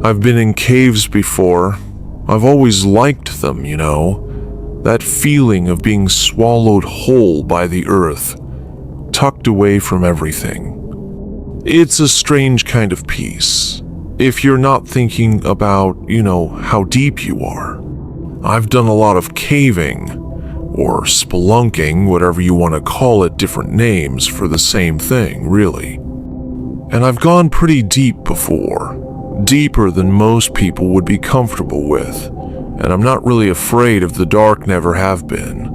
I've been in caves before. I've always liked them, you know. That feeling of being swallowed whole by the earth, tucked away from everything. It's a strange kind of peace, if you're not thinking about, how deep you are. I've done a lot of caving, or spelunking, whatever you want to call it, different names for the same thing, really. And I've gone pretty deep before, deeper than most people would be comfortable with, and I'm not really afraid of the dark, never have been.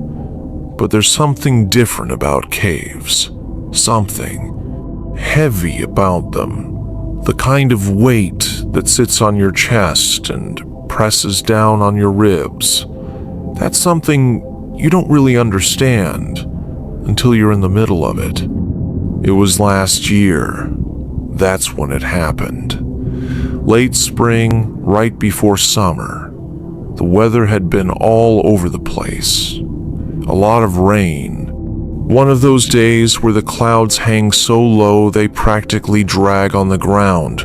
But there's something different about caves, something heavy about them, the kind of weight that sits on your chest and presses down on your ribs. That's something you don't really understand until you're in the middle of it. It was last year. That's when it happened. Late spring, right before summer. The weather had been all over the place. A lot of rain. One of those days where the clouds hang so low they practically drag on the ground.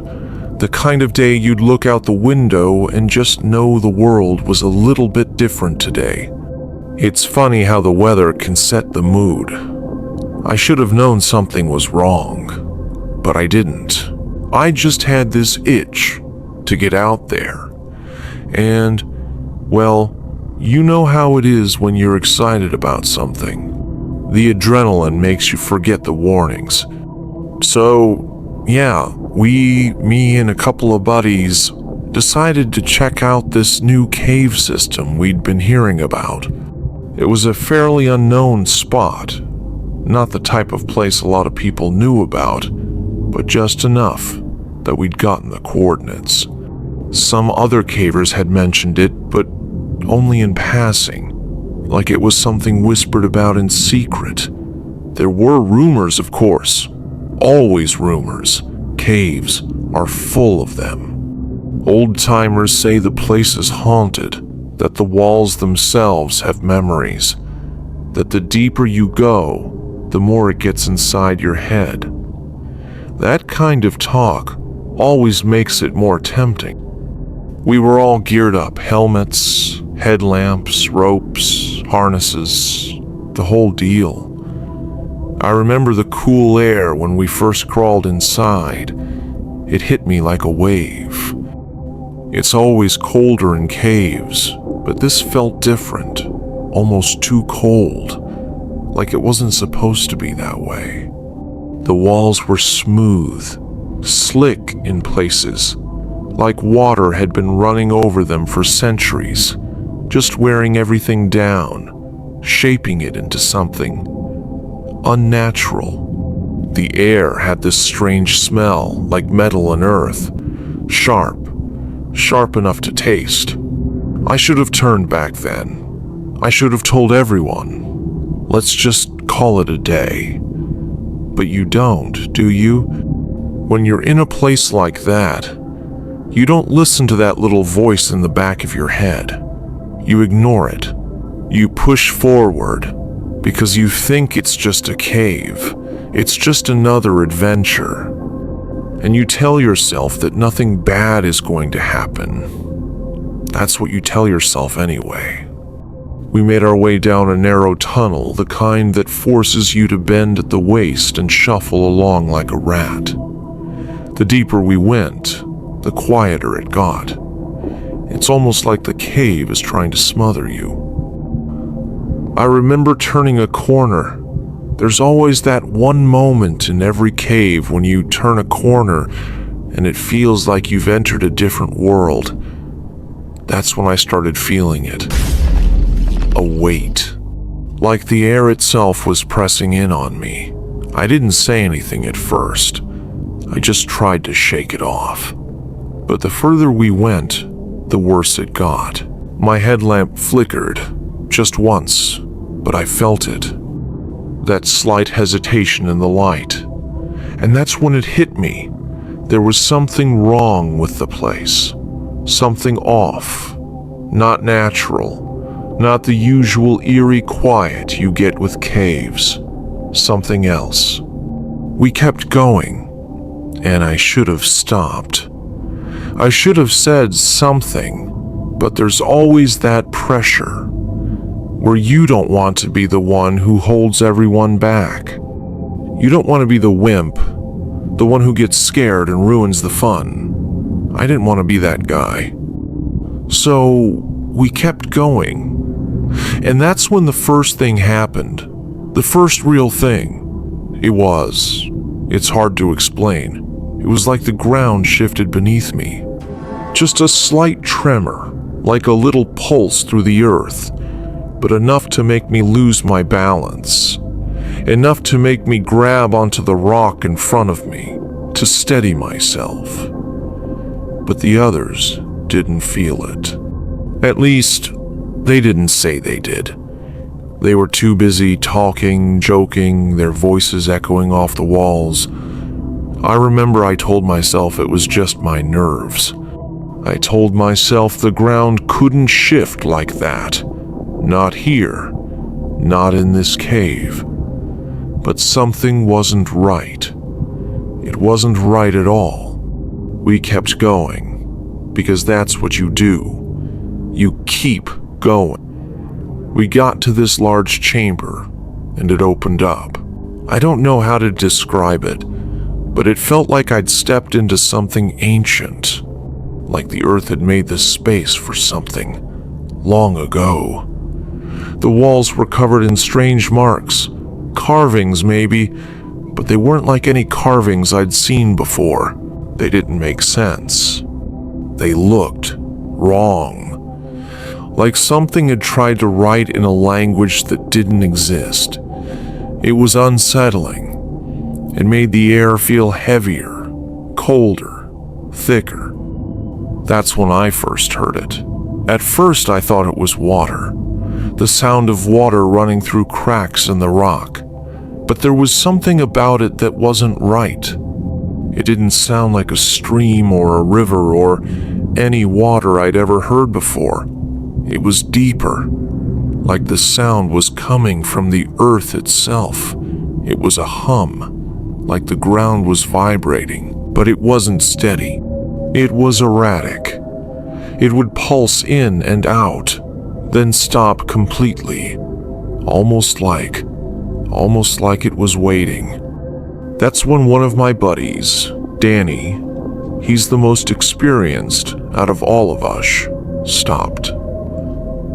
The kind of day you'd look out the window and just know the world was a little bit different today. It's funny how the weather can set the mood. I should have known something was wrong, but I didn't. I just had this itch to get out there. And, well, you know how it is when you're excited about something. The adrenaline makes you forget the warnings. So, yeah, me and a couple of buddies, decided to check out this new cave system we'd been hearing about. It was a fairly unknown spot, not the type of place a lot of people knew about, but just enough that we'd gotten the coordinates. Some other cavers had mentioned it, but only in passing, like it was something whispered about in secret. There were rumors, of course. Always rumors. Caves are full of them. Old-timers say the place is haunted, that the walls themselves have memories, that the deeper you go, the more it gets inside your head. That kind of talk always makes it more tempting. We were all geared up, helmets, headlamps, ropes, harnesses, the whole deal. I remember the cool air when we first crawled inside. It hit me like a wave. It's always colder in caves, but this felt different, almost too cold, like it wasn't supposed to be that way. The walls were smooth, slick in places, like water had been running over them for centuries, just wearing everything down, shaping it into something unnatural. The air had this strange smell, like metal and earth, sharp enough to taste. I should have turned back then. I should have told everyone. Let's just call it a day. But you don't, do you? When you're in a place like that, you don't listen to that little voice in the back of your head. You ignore it. You push forward because you think it's just a cave. It's just another adventure. And you tell yourself that nothing bad is going to happen. That's what you tell yourself anyway. We made our way down a narrow tunnel, the kind that forces you to bend at the waist and shuffle along like a rat. The deeper we went, the quieter it got. It's almost like the cave is trying to smother you. I remember turning a corner. There's always that one moment in every cave when you turn a corner and it feels like you've entered a different world. That's when I started feeling it. A weight. Like the air itself was pressing in on me. I didn't say anything at first. I just tried to shake it off. But the further we went, the worse it got. My headlamp flickered, just once, but I felt it. That slight hesitation in the light. And that's when it hit me. There was something wrong with the place. Something off. Not natural. Not the usual eerie quiet you get with caves. Something else. We kept going, and I should have stopped. I should have said something, but there's always that pressure where you don't want to be the one who holds everyone back. You don't want to be the wimp, the one who gets scared and ruins the fun. I didn't want to be that guy. So we kept going. And that's when the first thing happened. The first real thing. It's hard to explain. It was like the ground shifted beneath me. Just a slight tremor, like a little pulse through the earth, but enough to make me lose my balance. Enough to make me grab onto the rock in front of me to steady myself. But the others didn't feel it. At least, they didn't say they did. They were too busy talking, joking, their voices echoing off the walls. I remember I told myself it was just my nerves. I told myself the ground couldn't shift like that. Not here. Not in this cave. But something wasn't right. It wasn't right at all. We kept going, because that's what you do. You keep going. We got to this large chamber, and it opened up. I don't know how to describe it, but it felt like I'd stepped into something ancient, like the earth had made this space for something long ago. The walls were covered in strange marks, carvings maybe, but they weren't like any carvings I'd seen before. They didn't make sense. They looked wrong. Like something had tried to write in a language that didn't exist. It was unsettling. It made the air feel heavier, colder, thicker. That's when I first heard it. At first I thought it was water. The sound of water running through cracks in the rock. But there was something about it that wasn't right. It didn't sound like a stream or a river or any water I'd ever heard before. It was deeper, like the sound was coming from the earth itself. It was a hum, like the ground was vibrating, but it wasn't steady. It was erratic. It would pulse in and out, then stop completely, almost like it was waiting. That's when one of my buddies, Danny, he's the most experienced out of all of us, stopped.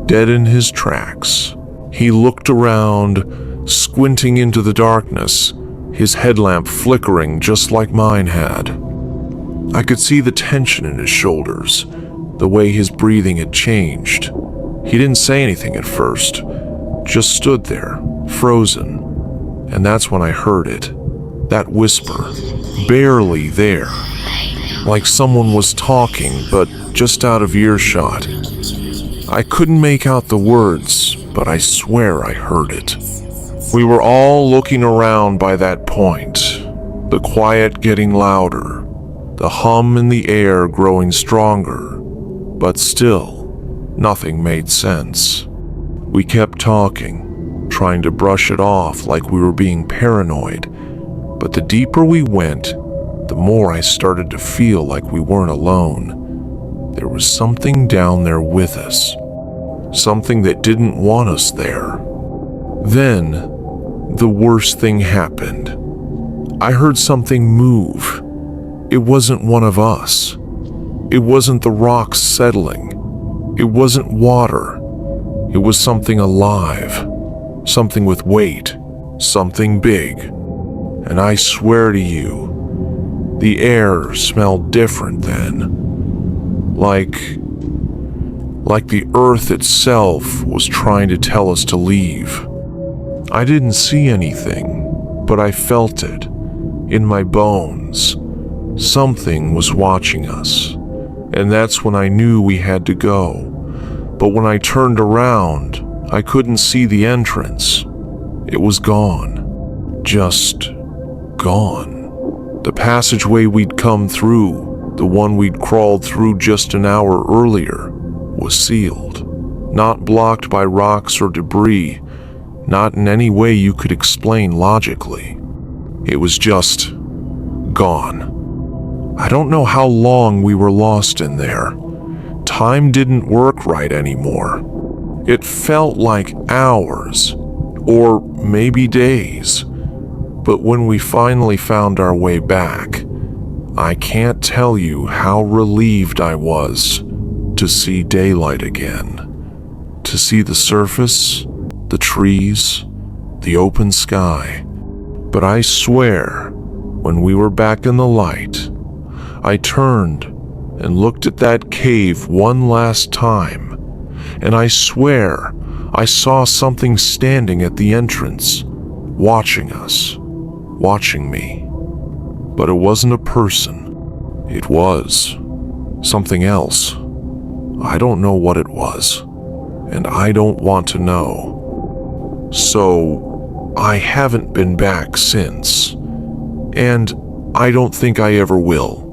Dead in his tracks. He looked around, squinting into the darkness, his headlamp flickering just like mine had. I could see the tension in his shoulders, the way his breathing had changed. He didn't say anything at first, just stood there, frozen. And that's when I heard it, that whisper, barely there, like someone was talking, but just out of earshot. I couldn't make out the words, but I swear I heard it. We were all looking around by that point, the quiet getting louder, the hum in the air growing stronger, but still, nothing made sense. We kept talking, trying to brush it off like we were being paranoid, but the deeper we went, the more I started to feel like we weren't alone. There was something down there with us, something that didn't want us there. Then, the worst thing happened. I heard something move. It wasn't one of us. It wasn't the rocks settling. It wasn't water. It was something alive, something with weight, something big. And I swear to you, the air smelled different then. Like the earth itself was trying to tell us to leave. I didn't see anything, but I felt it in my bones. Something was watching us, and that's when I knew we had to go. But when I turned around, I couldn't see the entrance. It was gone. Just gone. The passageway we'd come through, the one we'd crawled through just an hour earlier, was sealed. Not blocked by rocks or debris, not in any way you could explain logically. It was just gone. I don't know how long we were lost in there. Time didn't work right anymore. It felt like hours, or maybe days. But when we finally found our way back, I can't tell you how relieved I was to see daylight again. To see the surface, the trees, the open sky. But I swear, when we were back in the light, I turned and looked at that cave one last time, and I swear I saw something standing at the entrance, watching us, watching me. But it wasn't a person. It was something else. I don't know what it was, and I don't want to know. So, I haven't been back since, and I don't think I ever will.